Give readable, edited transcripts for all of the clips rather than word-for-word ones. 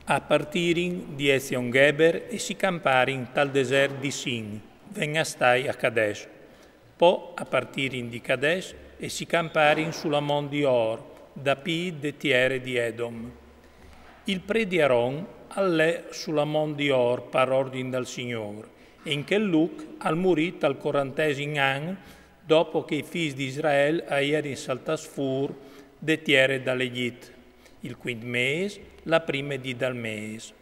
A partirin di Ezion-Geber e si camparin tal desert di Sin, ven astai a Kadesh. Po a partirin di Kadesh e si camparin sulla mon di Or, da Pi de Tiere di Edom. Il pre di Aaron all'è sulla mon di Or par ordine dal Signore, e in quel luc al murit al 40° anno, dopo che i figli di Israele aieri saltas fur de Tiere dall'Egitto, il quint mese, la prima di dal mese.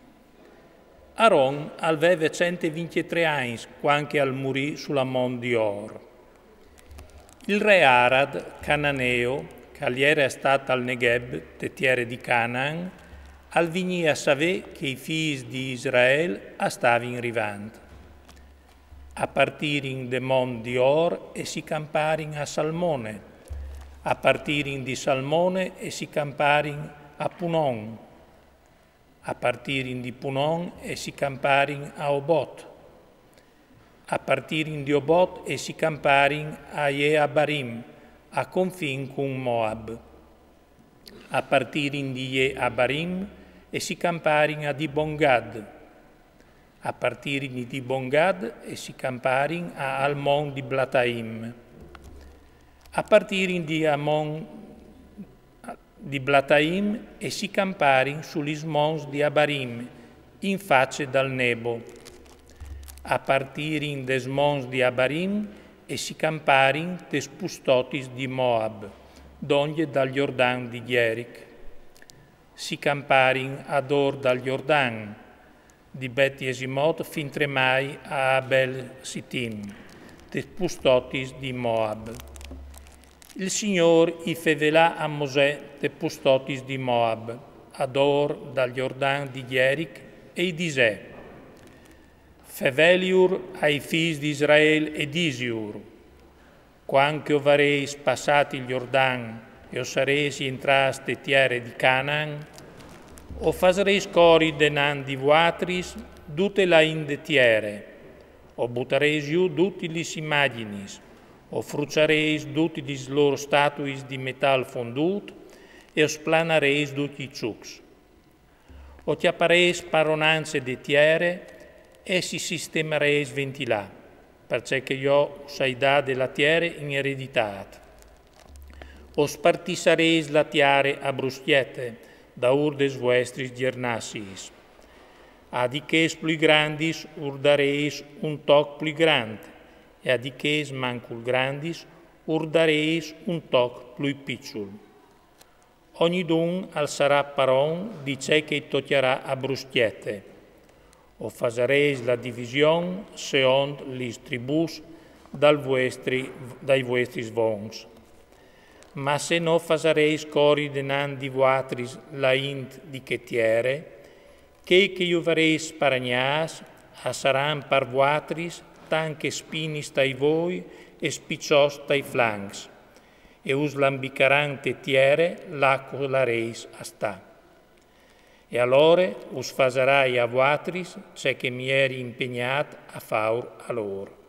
Aaron aveva 123 anni quando al morì sulla mon di Or. Il re Arad, cananeo, che era stato al Negev, tettiere di Canaan, al vigni a sapere che i figli di Israele stavano in rivant. A partire de mon di Or e si camparin a Salmone, a partire di Salmone e si camparin a Punon, a partire di Punon e si camparin a Obot, a partire di Obot e si camparin a Jeabarim, a confin con Moab, a partire di Jeabarim e si camparin a Dibongad, a partire di Dibongad e si camparin a Almon di Blataim, a partire di Amon di Blataim e si camparin sugli smons di Abarim, in face dal Nebo. A partirin des smons di Abarim e si camparin des pustotis di Moab, donde dal Jordan di Jeric. Si camparin ad Or dal Jordan, di Bet Jesimot fin tremai a Abel Sittim, des pustotis di Moab. Il Signore i fevelà a Mosè te pustotis di Moab, ad Or dal Jordan di Jeric, e i disè: Feveliur ai figli di Israele e disiur, quanche ovareis passati il Jordan e osareis intras te tiere di Canaan, o fasereis cori denan di vuatris, dute la in de tiere, o butareis giù tutti lis imaginis, o fruciareis tutti di loro statuis di metal fondut, e o splanareis tutti i ciux. O chiappareis paronanze de tiere, e si sistemareis ventilà, perché io sai da della tiere in ereditat. O spartisareis la tiare a brustiette, da urdes vuestris giernassis. Adiches plus grandis urdareis un toc plus grande, e adiches mancul grandis urdareis un toc plus picciul. Ognidun alzarà paron dice che toccherà a brustiette, o fasareis la division seond lis tribus dai vuestri svons. Ma se no fasareis cori denan di vuatris la int di chetiere, che iuvareis paragnas, a saran par vuatris, tanche spinis tai voi e spiccios tai flancs, e us lambicaran tiere, l'acqua lareis a sta. E allora us fasarai a vuatris, c'è che mi eri impegnat a faur a loro.